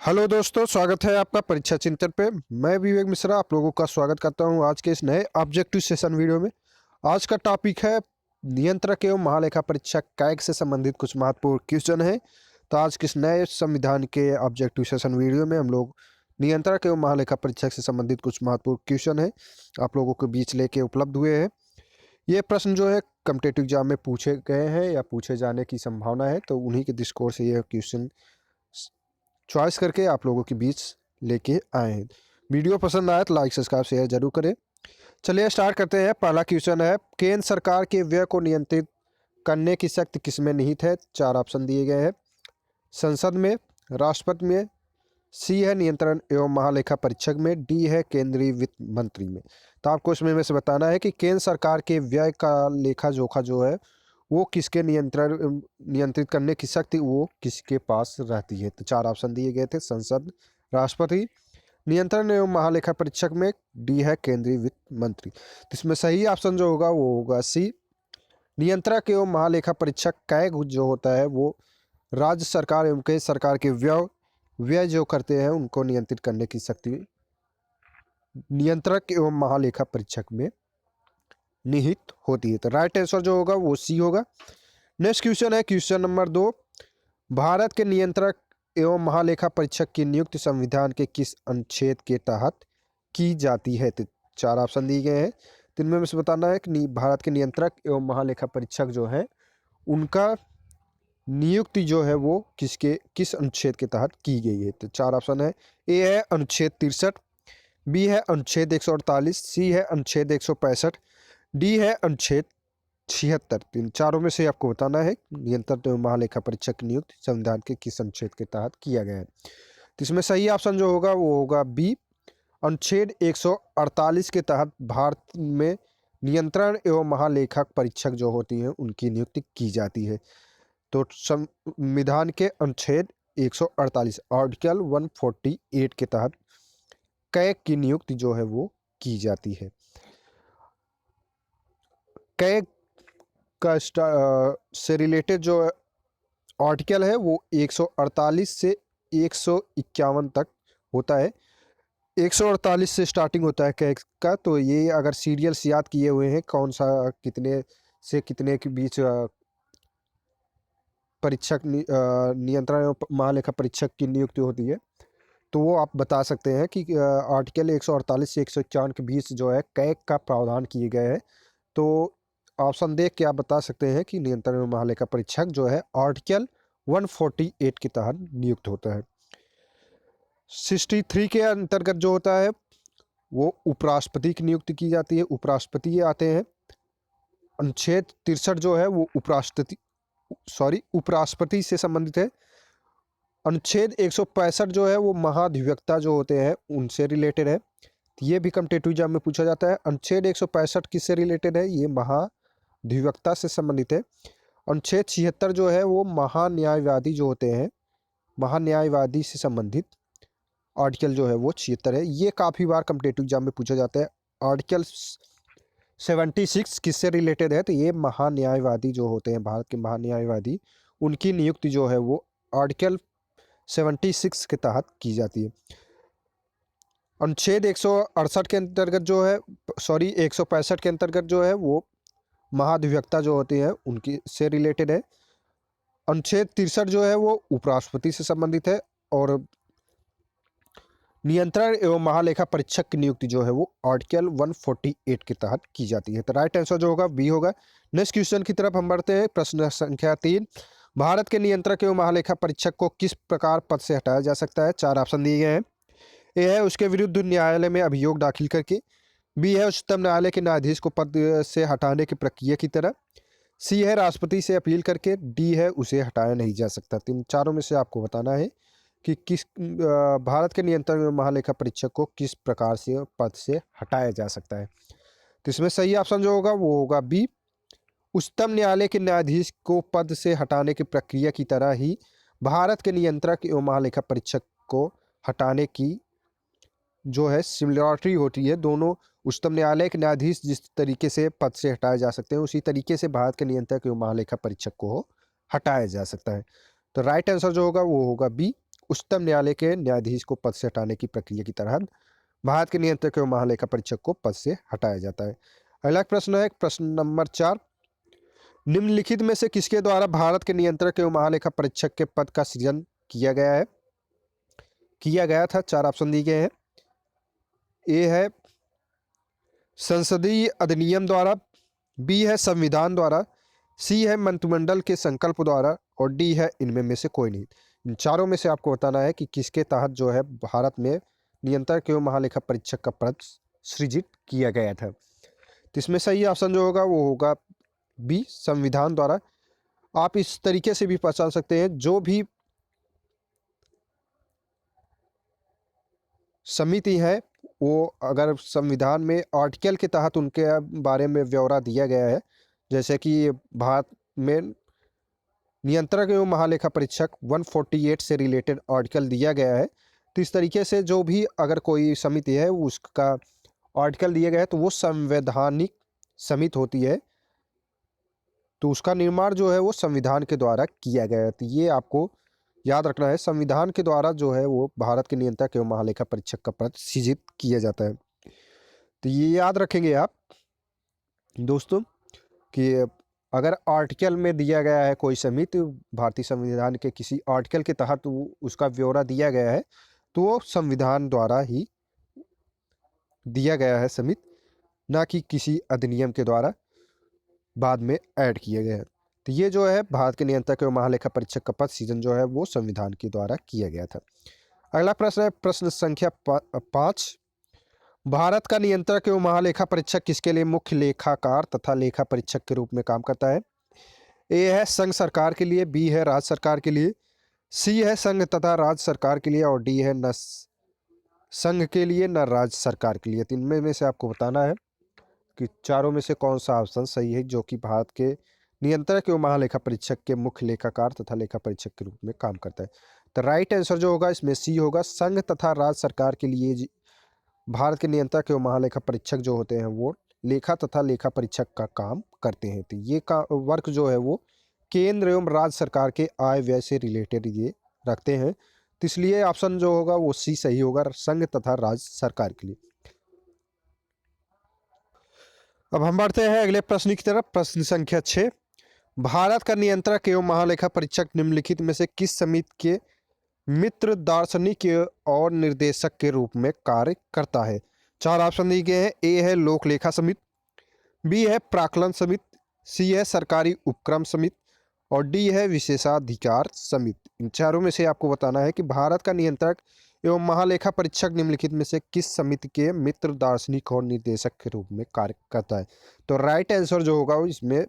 Hello दोस्तों, स्वागत है आपका परीक्षा चिंतन पे। मैं विवेक मिश्रा आप लोगों का स्वागत करता हूं आज के इस नए ऑब्जेक्टिव सेशन वीडियो में। आज का टॉपिक है नियंत्रक एवं महालेखा परीक्षक कैग से संबंधित कुछ महत्वपूर्ण क्वेश्चन है। तो आज के इस नए संविधान के ऑब्जेक्टिव सेशन वीडियो में हम लोग नियंत्रक एवं महालेखा परीक्षक से संबंधित कुछ महत्वपूर्ण क्वेश्चन है आप लोगों के बीच लेके उपलब्ध हुए हैं। ये प्रश्न जो है कॉम्पिटिटिव एग्जाम में पूछे गए हैं या पूछे जाने की संभावना है, तो उन्हीं के दृष्टिकोण से यह क्वेश्चन चॉइस करके आप लोगों के बीच लेके आए हैं। वीडियो पसंद आए तो लाइक सब्सक्राइब शेयर जरूर करें। चलिए स्टार्ट करते हैं। पहला क्वेश्चन है, केंद्र सरकार के व्यय को नियंत्रित करने की शक्ति किसमें निहित है? चार ऑप्शन दिए गए हैं। संसद में, राष्ट्रपति में, सी है नियंत्रण एवं महालेखा परीक्षक में, डी है केंद्रीय वित्त मंत्री में। तो आपको इसमें में से बताना है कि केंद्र सरकार के व्यय का लेखा जोखा जो है वो किसके नियंत्रित करने की शक्ति वो किसके पास रहती है। तो चार ऑप्शन दिए गए थे, संसद, राष्ट्रपति, नियंत्रण एवं महालेखा परीक्षक में, डी है केंद्रीय वित्त मंत्री। तो इसमें सही ऑप्शन जो होगा वो होगा सी, नियंत्रक एवं महालेखा परीक्षक कैग जो होता है वो राज्य सरकार एवं केंद्र सरकार के व्यय जो करते हैं उनको नियंत्रित करने की शक्ति नियंत्रक एवं महालेखा परीक्षक में निहित होती है। तो राइट आंसर जो होगा वो सी होगा। नेक्स्ट क्वेश्चन है क्वेश्चन नंबर 2, भारत के नियंत्रक एवं महालेखा परीक्षक की नियुक्ति संविधान के किस अनुच्छेद के तहत की जाती है? तो चार ऑप्शन दिए गए हैं, तो इनमें से बताना है कि भारत के नियंत्रक एवं महालेखा परीक्षक जो है उनका नियुक्ति जो है वो किस अनुच्छेद के तहत की गई है। तो चार ऑप्शन है, ए है अनुच्छेद 63, बी है अनुच्छेद 148, सी है अनुच्छेद 165, डी है अनुच्छेद 76। इन चारों में से आपको बताना है नियंत्रक एवं महालेखा परीक्षक की नियुक्ति संविधान के किस अनुच्छेद के तहत किया गया है। तो इसमें सही ऑप्शन जो होगा वो होगा बी, अनुच्छेद 148 के तहत भारत में नियंत्रण एवं महालेखा परीक्षक जो होती हैं उनकी नियुक्ति की जाती है। तो संविधान के अनुच्छेद 148 आर्टिकल 148 के तहत कैग की नियुक्ति जो है वो की जाती है। कैग का से रिलेटेड जो आर्टिकल है वो 148 से 151 तक होता है। 148 से स्टार्टिंग होता है कैग का। तो ये अगर सीरियल्स याद किए हुए हैं कौन सा कितने से कितने के बीच परीक्षक नियंत्रण एवं महालेखा परीक्षक की नियुक्ति होती है, तो वो आप बता सकते हैं कि आर्टिकल 148 से 151 के बीच जो है कैग का प्रावधान किए गए हैं। तो ऑप्शन देख के आप बता सकते हैं कि नियंत्रण एवं महालेखा परीक्षक जो है आर्टिकल 148 के तहत नियुक्त होता है। 63 के अंतर्गत जो होता है वो उपराष्ट्रपति की नियुक्ति की जाती है। उपराष्ट्रपति ये आते हैं। अनुच्छेद 63 जो है वो उपराष्ट्रपति से संबंधित है। अनुच्छेद 165 जो है वो महाधिवक्ता जो होते हैं उनसे रिलेटेड है। ये भी कॉम्पिटिटिव एग्जाम में पूछा जाता है। अनुच्छेद 165 किससे रिलेटेड है? ये महाधिवक्ता से संबंधित है। अनुच्छेद 76 जो है वो महान्यायवादी जो होते हैं, महान्यायवादी से संबंधित आर्टिकल जो है वो 76 है। ये काफ़ी बार कॉम्पिटिटिव एग्जाम में पूछा जाता है। आर्टिकल 76 किससे रिलेटेड है? तो ये महान्यायवादी जो होते हैं, भारत के महान्यायवादी, उनकी नियुक्ति जो है वो आर्टिकल 76 के तहत की जाती है। अनुच्छेद 168 के अंतर्गत जो है 165 के अंतर्गत जो है वो महाधिवक्ता जो होते हैं उनकी से रिलेटेड है। अनुच्छेद 63 जो है वो उपराष्ट्रपति से संबंधित है। और नियंत्रण एवं महालेखा परीक्षक की नियुक्ति जो है वो आर्टिकल 148 के तहत की जाती है। तो राइट आंसर जो होगा बी होगा। नेक्स्ट क्वेश्चन की तरफ हम बढ़ते हैं। प्रश्न संख्या 3, भारत के नियंत्रक एवं महालेखा परीक्षक को किस प्रकार पद से हटाया जा सकता है? चार ऑप्शन दिए गए हैं। ए है उसके विरुद्ध न्यायालय में अभियोग दाखिल करके, बी है उच्चतम न्यायालय के न्यायाधीश को पद से हटाने की प्रक्रिया की तरह, सी है राष्ट्रपति से अपील करके, डी है उसे हटाया नहीं जा सकता। तीन चारों में से आपको बताना है कि किस भारत के नियंत्रण एवं महालेखा परीक्षक को किस प्रकार से पद से हटाया जा सकता है। तो इसमें सही ऑप्शन जो होगा वो होगा बी, उच्चतम न्यायालय के न्यायाधीश को पद से हटाने की प्रक्रिया की तरह ही भारत के नियंत्रक एवं महालेखा परीक्षक को हटाने की जो है सिमिलरिटी होती है। दोनों उच्चतम न्यायालय के न्यायाधीश जिस तरीके से पद से हटाए जा सकते हैं उसी तरीके से भारत के नियंत्रक एवं महालेखा परीक्षक को हटाया जा सकता है। तो राइट आंसर जो होगा वो होगा बी, उच्चतम न्यायालय के न्यायाधीश को पद से हटाने की प्रक्रिया की तरह भारत के नियंत्रक एवं महालेखा परीक्षक को पद से हटाया जाता है। अगला प्रश्न है प्रश्न नंबर 4, निम्नलिखित में से किसके द्वारा भारत के नियंत्रक एवं महालेखा परीक्षक के पद का सृजन किया गया था। 4 ऑप्शन दिए गए हैं। ए है संसदीय अधिनियम द्वारा, बी है संविधान द्वारा, सी है मंत्रिमंडल के संकल्प द्वारा और डी है इनमें में से कोई नहीं। इन चारों में से आपको बताना है कि किसके तहत जो है भारत में नियंत्रक एवं महालेखा परीक्षक का पद सृजित किया गया था। तो इसमें सही ऑप्शन जो होगा वो होगा बी, संविधान द्वारा। आप इस तरीके से भी पहचान सकते हैं, जो भी समिति है वो अगर संविधान में आर्टिकल के तहत उनके बारे में ब्यौरा दिया गया है, जैसे कि भारत में नियंत्रक एवं महालेखा परीक्षक 148 से रिलेटेड आर्टिकल दिया गया है, तो इस तरीके से जो भी अगर कोई समिति है उसका आर्टिकल दिया गया है तो वो संवैधानिक समिति होती है, तो उसका निर्माण जो है वो संविधान के द्वारा किया गया है। तो ये आपको याद रखना है, संविधान के द्वारा जो है वो भारत के नियंत्रक एवं महालेखा परीक्षक का पद सृजित किया जाता है। तो ये याद रखेंगे आप दोस्तों कि अगर आर्टिकल में दिया गया है कोई समिति, भारतीय संविधान के किसी आर्टिकल के तहत उसका ब्यौरा दिया गया है, तो वो संविधान द्वारा ही दिया गया है समिति, ना कि किसी अधिनियम के द्वारा बाद में ऐड किया गया है। तो ये जो है भारत के नियंत्रक एवं महालेखा परीक्षक का पद सृजन जो है वो संविधान के द्वारा किया गया था। अगला प्रश्न है प्रश्न संख्या 5, भारत का नियंत्रक एवं महालेखा परीक्षक किसके लिए मुख्य लेखाकार तथा लेखा परीक्षक के रूप में काम करता है। ए है संघ सरकार के लिए, बी है राज्य सरकार के लिए, सी है संघ तथा राज्य सरकार के लिए और डी है न संघ के लिए न राज्य सरकार के लिए। तीन में से आपको बताना है कि चारों में से कौन सा ऑप्शन सही है जो कि भारत के नियंत्रक एवं महालेखा परीक्षक के मुख्य लेखाकार तथा लेखा परीक्षक के रूप में काम करता है। तो राइट आंसर जो होगा इसमें सी होगा, संघ तथा राज्य सरकार के लिए भारत के नियंत्रक एवं महालेखा परीक्षक जो होते हैं वो लेखा तथा लेखा परीक्षक का काम करते हैं। तो ये का वर्क जो है वो केंद्र एवं राज्य सरकार के आय व्यय से रिलेटेड ये रखते हैं, तो इसलिए ऑप्शन जो होगा वो सी सही होगा, संघ तथा राज्य सरकार के लिए। अब हम बढ़ते हैं अगले प्रश्न की तरफ। प्रश्न संख्या 6, भारत का नियंत्रक एवं महालेखा परीक्षक निम्नलिखित में से किस समिति के मित्र दार्शनिक और निर्देशक के रूप में कार्य करता है। 4 ऑप्शन दिए गए हैं। ए है लोक लेखा समिति, बी है प्राक्कलन समिति, सी है सरकारी उपक्रम समिति और डी है विशेषाधिकार समिति। इन चारों में से आपको बताना है कि भारत का नियंत्रक एवं महालेखा परीक्षक निम्नलिखित में से किस समिति के मित्र दार्शनिक और निर्देशक के रूप में कार्य करता है। तो राइट आंसर जो होगा इसमें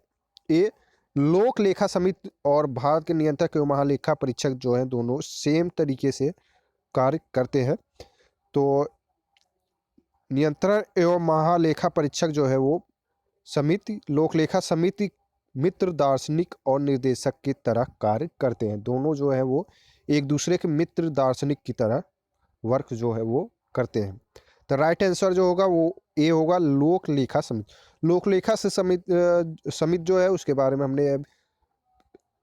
ए लोक लेखा समिति और भारत के नियंत्रक एवं महालेखा परीक्षक जो हैं दोनों सेम तरीके से कार्य करते हैं। तो नियंत्रक एवं महालेखा परीक्षक जो है वो समिति लोक लेखा समिति मित्र दार्शनिक और निर्देशक की तरह कार्य करते हैं। दोनों जो है वो एक दूसरे के मित्र दार्शनिक की तरह वर्क जो है वो करते हैं। तो राइट आंसर जो होगा वो ए होगा, लोक लेखा समिति। लोक लेखा से समिति जो है उसके बारे में हमने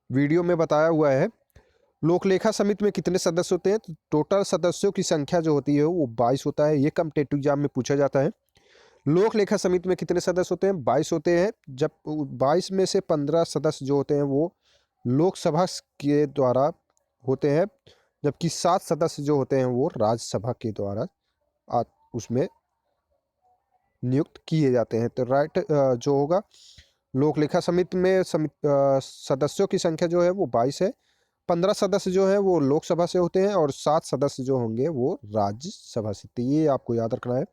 वीडियो में बताया हुआ है। लोक लेखा समिति में कितने सदस्य होते हैं, तो टोटल सदस्यों की संख्या जो होती है वो 22 होता है। ये कॉम्पिटिटिव एग्जाम में पूछा जाता है। लोक लेखा समिति में कितने सदस्य होते हैं, 22 होते हैं। जब 22 में से 15 सदस्य जो होते हैं वो लोकसभा के द्वारा होते हैं, जबकि 7 सदस्य जो होते हैं वो राज्यसभा के द्वारा उसमें नियुक्त किए जाते हैं। तो राइट जो होगा लोक लेखा समिति में सदस्यों की संख्या जो है वो 22 है। 15 सदस्य जो है वो लोकसभा से होते हैं और 7 सदस्य जो होंगे वो राज्यसभा से। तो ये आपको याद रखना है।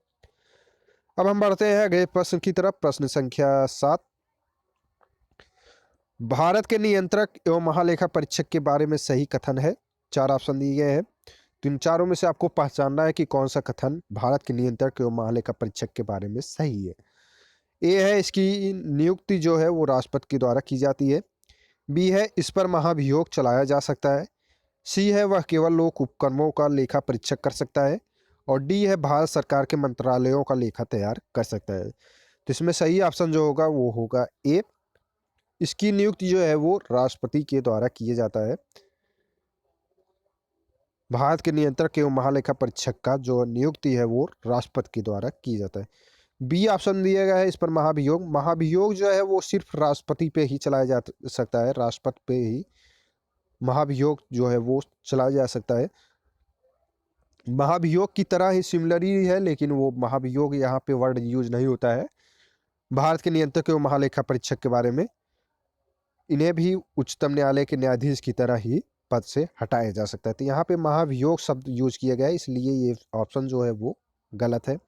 अब हम बढ़ते हैं अगले प्रश्न की तरफ। प्रश्न संख्या 7, भारत के नियंत्रक एवं महालेखा परीक्षक के बारे में सही कथन है। 4 ऑप्शन दिए गए हैं। तो इन चारों में से आपको पहचानना है कि कौन सा कथन भारत के नियंत्रक एवं महालेखा परीक्षक के बारे में सही है। ए है इसकी नियुक्ति जो है वो राष्ट्रपति के द्वारा की जाती है, बी है इस पर महाभियोग चलाया जा सकता है, सी है वह केवल लोक उपक्रमों का लेखा परीक्षक कर सकता है और डी है भारत सरकार के मंत्रालयों का लेखा तैयार कर सकता है। तो इसमें सही ऑप्शन जो होगा वो होगा ए, इसकी नियुक्ति जो है वो राष्ट्रपति के द्वारा किया जाता है। भारत के नियंत्रक एवं महालेखा परीक्षक का जो नियुक्ति है वो राष्ट्रपति के द्वारा की जाता है। बी ऑप्शन दिया गया है इस पर महाभियोग। महाभियोग जो है वो सिर्फ राष्ट्रपति पे ही चलाया जा सकता है, राष्ट्रपति पे ही महाभियोग जो है वो चलाया जा सकता है। महाभियोग की तरह ही सिमिलर ही है, लेकिन वो महाभियोग यहाँ पे वर्ड यूज नहीं होता है। भारत के नियंत्रक एवं महालेखा परीक्षक के बारे में, इन्हें भी उच्चतम न्यायालय के न्यायाधीश की तरह ही पद से हटाया जा सकता है। तो यहाँ पे महाभियोग शब्द यूज किया गया है, इसलिए ये ऑप्शन जो है वो गलत है।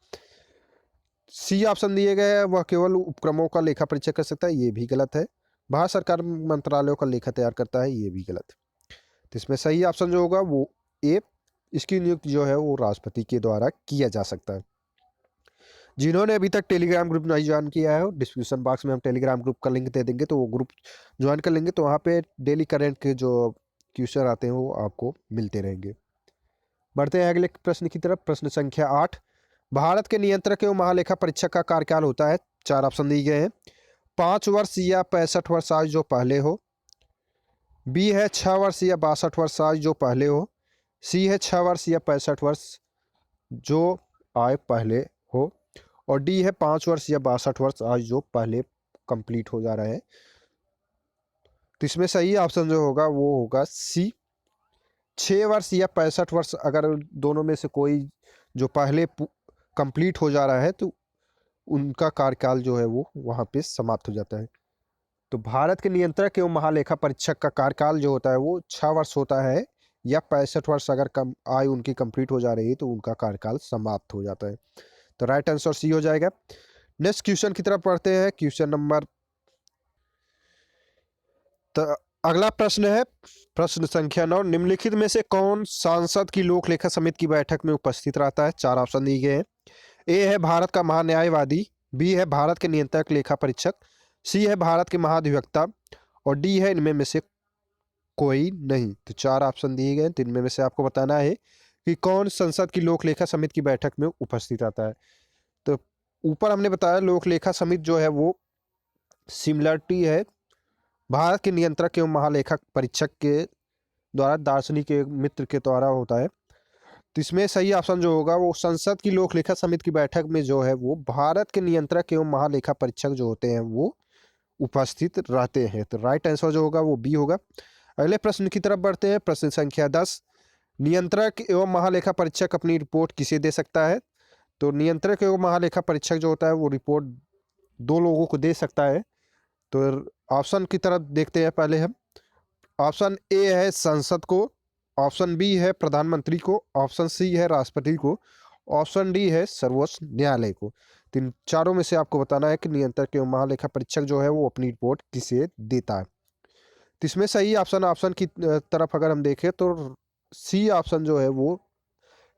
सी ऑप्शन दिए गए हैं वह केवल उपक्रमों का लेखा परीक्षक कर सकता है, ये भी गलत है। भारत सरकार मंत्रालयों का लेखा तैयार करता है, ये भी गलत है। तो इसमें सही ऑप्शन जो होगा वो ए, इसकी नियुक्ति जो है वो राष्ट्रपति के द्वारा किया जा सकता है। जिन्होंने अभी तक टेलीग्राम ग्रुप नहीं ज्वाइन किया है, डिस्क्रिप्शन बॉक्स में हम टेलीग्राम ग्रुप का लिंक दे देंगे, तो वो ग्रुप ज्वाइन कर लेंगे, तो वहाँ पे डेली करंट के जो क्वेश्चन आते हैं वो आपको मिलते रहेंगे। बढ़ते हैं अगले प्रश्न की तरफ। प्रश्न संख्या 8, भारत के नियंत्रक एवं महालेखा परीक्षक का कार्यकाल होता है, 4 ऑप्शन दिए गए हैं। 5 वर्ष या 65 वर्ष आयु जो पहले हो, बी है 6 वर्ष या 62 वर्ष आयु जो पहले हो, सी है 6 वर्ष या 65 वर्ष जो आयु पहले हो, और डी है 5 वर्ष या 62 वर्ष आयु जो पहले कंप्लीट हो जा रहा है। तो इसमें सही ऑप्शन जो होगा वो होगा सी, 6 वर्ष या 65 वर्ष, अगर दोनों में से कोई जो पहले कंप्लीट हो जा रहा है तो उनका कार्यकाल जो है वो वहाँ पे समाप्त हो जाता है। तो भारत के नियंत्रक एवं महालेखा परीक्षक का कार्यकाल जो होता है वो 6 वर्ष होता है, या 65 वर्ष अगर कम आयु उनकी कंप्लीट हो जा रही है तो उनका कार्यकाल समाप्त हो जाता है। तो राइट आंसर सी हो जाएगा। नेक्स्ट क्वेश्चन की तरफ पढ़ते हैं। क्वेश्चन नंबर, तो अगला प्रश्न है प्रश्न संख्या 9, निम्नलिखित में से कौन सांसद की लोक लेखा समिति की बैठक में उपस्थित रहता है? 4 ऑप्शन दिए गए हैं। ए है भारत का महान्यायवादी, बी है भारत के नियंत्रक लेखा परीक्षक, सी है भारत के महाधिवक्ता, और डी है इनमें में से कोई नहीं। तो 4 ऑप्शन दिए गए हैं, तो इनमें में से आपको बताना है कि कौन संसद की लोक लेखा समिति की बैठक में उपस्थित रहता है। तो ऊपर हमने बताया लोक लेखा समिति जो है वो सिमिलरिटी है भारत के नियंत्रक एवं महालेखा परीक्षक के द्वारा दार्शनिक एक मित्र के द्वारा होता है। तो इसमें सही ऑप्शन जो होगा वो संसद की लोक लेखा समिति की बैठक में जो है वो भारत के नियंत्रक एवं महालेखा परीक्षक जो होते हैं वो उपस्थित रहते हैं। तो राइट आंसर जो होगा वो बी होगा। अगले प्रश्न की तरफ बढ़ते हैं। प्रश्न संख्या 10, नियंत्रक एवं महालेखा परीक्षक अपनी रिपोर्ट किसे दे सकता है? तो नियंत्रक एवं महालेखा परीक्षक जो होता है वो रिपोर्ट 2 लोगों को दे सकता है। तो ऑप्शन की तरफ देखते हैं पहले हम। ऑप्शन ए है संसद को, ऑप्शन बी है प्रधानमंत्री को, ऑप्शन सी है राष्ट्रपति को, ऑप्शन डी है सर्वोच्च न्यायालय को। तो इन चारों में से आपको बताना है कि नियंत्रक एवं महालेखा परीक्षक जो है वो अपनी रिपोर्ट किसे देता है। तो इसमें सही ऑप्शन की तरफ अगर हम देखें तो सी ऑप्शन जो है वो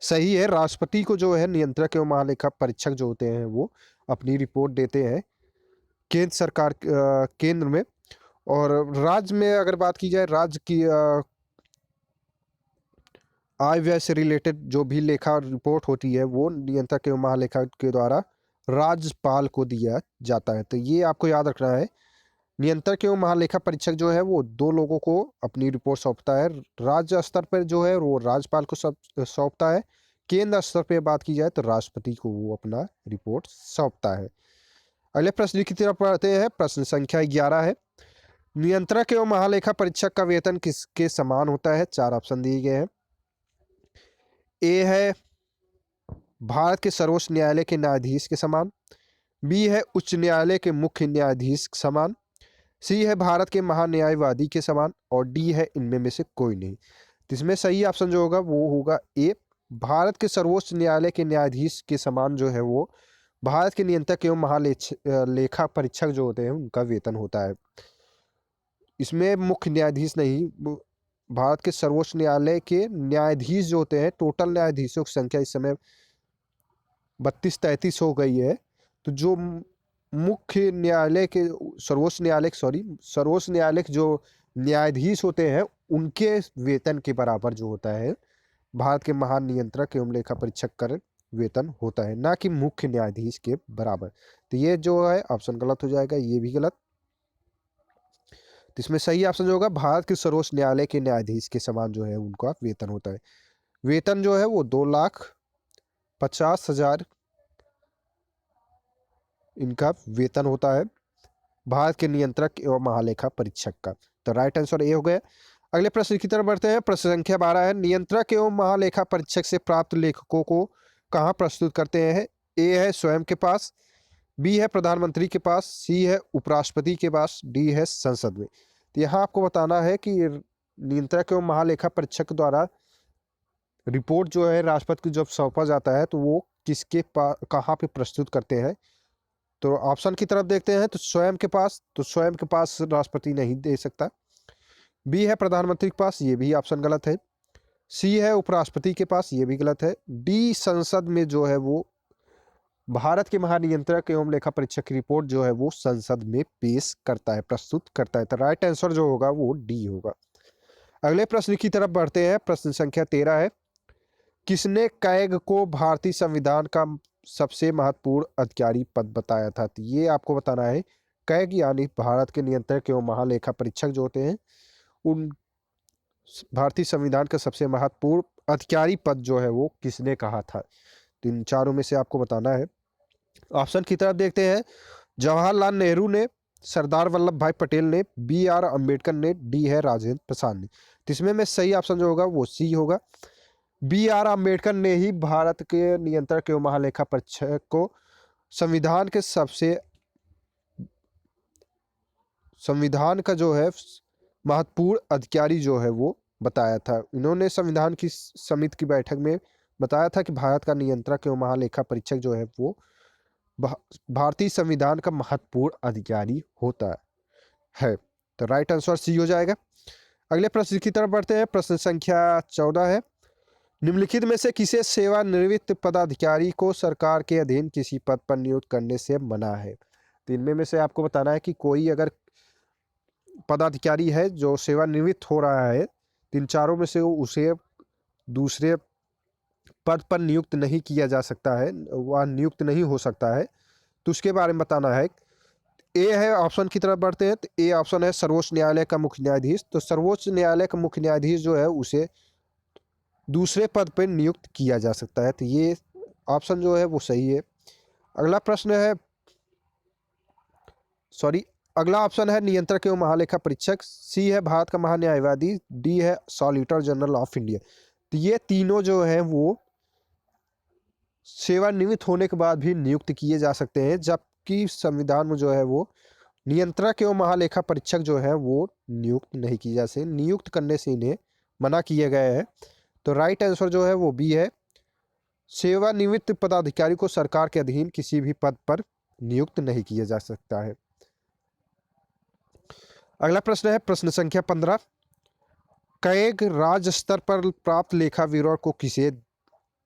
सही है। राष्ट्रपति को जो है नियंत्रक एवं महालेखा परीक्षक जो होते हैं वो अपनी रिपोर्ट देते हैं केंद्र सरकार केंद्र में। और राज्य में अगर बात की जाए, राज्य की आय व्यय से रिलेटेड जो भी लेखा रिपोर्ट होती है वो नियंत्रक एवं महालेखा के द्वारा राज्यपाल को दिया जाता है। तो ये आपको याद रखना है। नियंत्रक एवं महालेखा परीक्षक जो है वो 2 लोगों को अपनी रिपोर्ट सौंपता है। राज्य स्तर पर जो है वो राज्यपाल को सौंपता है। केंद्र स्तर पर बात की जाए तो राष्ट्रपति को वो अपना रिपोर्ट सौंपता है। अगले प्रश्न की तरफ पढ़ते हैं। प्रश्न संख्या 11 है, नियंत्रक एवं महालेखा परीक्षक का वेतन किसके समान होता है? 4 ऑप्शन दिए गए हैं। ए है भारत के सर्वोच्च न्यायालय के न्यायाधीश के समान, बी है उच्च न्यायालय के मुख्य न्यायाधीश के समान, सी है भारत के महान्यायवादी के समान, और डी है इनमें में से कोई नहीं। तो इसमें सही ऑप्शन जो होगा वो होगा ए, भारत के सर्वोच्च न्यायालय के न्यायाधीश के समान जो है वो भारत के नियंत्रक एवं महालेखा परीक्षक जो होते हैं उनका वेतन होता है। इसमें मुख्य न्यायाधीश नहीं, भारत के सर्वोच्च न्यायालय के न्यायाधीश जो होते हैं, टोटल न्यायाधीशों की संख्या इस समय 32-33 हो गई है। तो जो मुख्य न्यायालय के सर्वोच्च न्यायालय के जो न्यायाधीश होते हैं उनके वेतन के बराबर जो होता है भारत के महान नियंत्रक एवं लेखा परीक्षक का वेतन होता है, ना कि मुख्य न्यायाधीश के बराबर। तो ये जो है ऑप्शन गलत हो जाएगा, ये भी गलत। तो इसमें सही ऑप्शन जो होगा भारत के सर्वोच्च न्यायालय के न्यायाधीश के समान जो है उनका वेतन होता है। वेतन जो है वो 2,50,000 इनका वेतन होता है भारत के नियंत्रक एवं महालेखा परीक्षक का। तो राइट आंसर ए हो गया। अगले प्रश्न की तरफ बढ़ते हैं। प्रश्न संख्या 12 है, नियंत्रक एवं महालेखा परीक्षक से प्राप्त लेखकों को कहाँ प्रस्तुत करते हैं? ए है स्वयं के पास, बी है प्रधानमंत्री के पास, सी है उपराष्ट्रपति के पास, डी है संसद में। तो यहाँ आपको बताना है कि नियंत्रक एवं महालेखा परीक्षक द्वारा रिपोर्ट जो है राष्ट्रपति को जब सौंपा जाता है तो वो किसके पास कहाँ पे प्रस्तुत करते हैं? तो ऑप्शन की तरफ देखते हैं। तो स्वयं के पास, तो स्वयं के पास राष्ट्रपति नहीं दे सकता। बी है प्रधानमंत्री के पास, ये भी ऑप्शन गलत है। सी है उपराष्ट्रपति के पास, ये भी गलत है। डी संसद में जो है वो भारत के महानियंत्रक एवं लेखा परीक्षक की रिपोर्ट जो है वो संसद में पेश करता है, प्रस्तुत करता है। तो राइट आंसर जो होगा वो डी होगा। अगले प्रश्न की तरफ बढ़ते हैं। प्रश्न संख्या 13 है, किसने कैग को भारतीय संविधान का सबसे महत्वपूर्ण अधिकारी पद बताया था? तो ये आपको बताना है। कैग यानी भारत के नियंत्रक एवं महालेखा परीक्षक जो होते हैं, उन भारतीय संविधान का सबसे महत्वपूर्ण अधिकारी पद जो है वो किसने कहा था? तो इन चारों में से आपको बताना है। ऑप्शन की तरफ देखते हैं। जवाहरलाल नेहरू ने, सरदार वल्लभ भाई पटेल ने, बी आर अम्बेडकर ने, डी है राजेंद्र प्रसाद ने। तो इसमें में सही ऑप्शन जो होगा वो सी होगा। बी आर अम्बेडकर ने ही भारत के नियंत्रक एवं महालेखा परीक्षक को संविधान का जो है महत्वपूर्ण अधिकारी जो है वो बताया था। इन्होंने संविधान की समिति की बैठक में बताया था कि भारत का नियंत्रक एवं महालेखा परीक्षक जो है वो भारतीय संविधान का महत्वपूर्ण अधिकारी होता है। तो राइट आंसर सी हो जाएगा। अगले प्रश्न की तरफ बढ़ते हैं। प्रश्न संख्या 14 है, निम्नलिखित में से किसे सेवानिवृत्त पदाधिकारी को सरकार के अधीन किसी पद पर नियुक्त करने से मना है? तो इनमें में से आपको बताना है कि कोई अगर पदाधिकारी है जो सेवानिवृत्त हो रहा है, इन चारों में से उसे दूसरे पद पर नियुक्त नहीं किया जा सकता है, वह नियुक्त नहीं हो सकता है। तो उसके बारे में बताना है। ए है, ऑप्शन की तरफ बढ़ते हैं। तो ए ऑप्शन है सर्वोच्च न्यायालय का मुख्य न्यायाधीश। तो सर्वोच्च न्यायालय का मुख्य न्यायाधीश जो है उसे दूसरे पद पर नियुक्त किया जा सकता है। तो ये ऑप्शन जो है वो सही है। अगला प्रश्न है, अगला ऑप्शन है नियंत्रक एवं महालेखा परीक्षक। सी है भारत का महान्यायवादी, डी है सॉलिसिटर जनरल ऑफ इंडिया। तो ये तीनों जो हैं वो सेवानिवृत्त होने के बाद भी नियुक्त किए जा सकते हैं, जबकि संविधान में जो है वो नियंत्रक एवं महालेखा परीक्षक जो है वो नियुक्त नहीं किए जा सकते, नियुक्त करने से इन्हें मना किया गया है। तो राइट आंसर जो है वो बी है, सेवानिवृत्त पदाधिकारी को सरकार के अधीन किसी भी पद पर नियुक्त नहीं किया जा सकता है। अगला प्रश्न है प्रश्न संख्या 15, कैग राज्य स्तर पर प्राप्त लेखा विवरण को किसे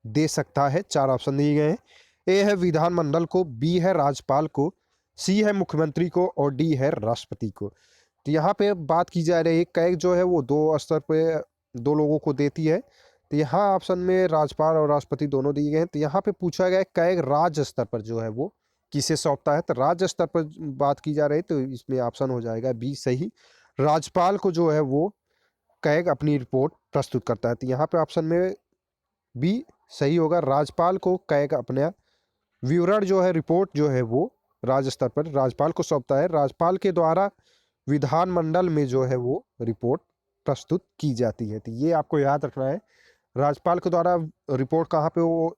दे सकता है? चार ऑप्शन दिए गए हैं। ए है विधानमंडल को, बी है राज्यपाल को, सी है मुख्यमंत्री को और डी है राष्ट्रपति को। तो यहाँ पे बात की जा रही है कैग जो है वो दो स्तर पे दो लोगों को देती है। तो यहाँ ऑप्शन में राज्यपाल और राष्ट्रपति दोनों दिए गए हैं। तो यहाँ पे पूछा गया कैग राज्य स्तर पर जो है वो किसे सौंपता है? तो राज्य स्तर पर बात की जा रही है, तो इसमें ऑप्शन हो जाएगा बी सही, राज्यपाल को जो है वो कैग अपनी रिपोर्ट प्रस्तुत करता है। तो यहाँ पे ऑप्शन में बी सही होगा, राज्यपाल को कैग अपना विवरण जो है, रिपोर्ट जो है वो राज्य स्तर पर राज्यपाल को सौंपता है। राज्यपाल के द्वारा विधानमंडल में जो है वो रिपोर्ट प्रस्तुत की जाती है। तो ये आपको याद रखना है, राज्यपाल के द्वारा रिपोर्ट कहाँ पे वो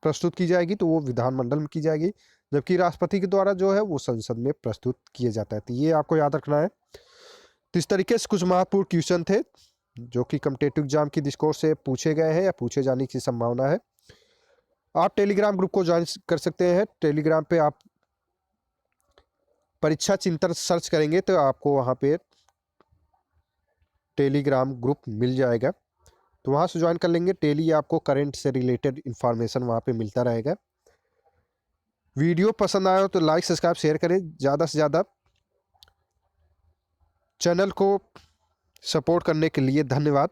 प्रस्तुत की जाएगी? तो वो विधानमंडल में की जाएगी, जबकि राष्ट्रपति के द्वारा जो है वो संसद में प्रस्तुत किया जाता है। तो ये आपको याद रखना है। तो इस तरीके से कुछ महत्वपूर्ण क्वेश्चन थे जो कि कॉम्पिटिटिव एग्जाम की दृष्टिकोण से पूछे गए हैं या पूछे जाने की संभावना है। आप टेलीग्राम ग्रुप को ज्वाइन कर सकते हैं। टेलीग्राम पे आप परीक्षा चिंतन सर्च करेंगे तो आपको वहाँ पे टेलीग्राम ग्रुप मिल जाएगा, तो वहाँ से ज्वाइन कर लेंगे। डेली आपको करंट से रिलेटेड इन्फॉर्मेशन वहाँ पे मिलता रहेगा। वीडियो पसंद आया हो तो लाइक सब्सक्राइब शेयर करें, ज़्यादा से ज़्यादा। चैनल को सपोर्ट करने के लिए धन्यवाद।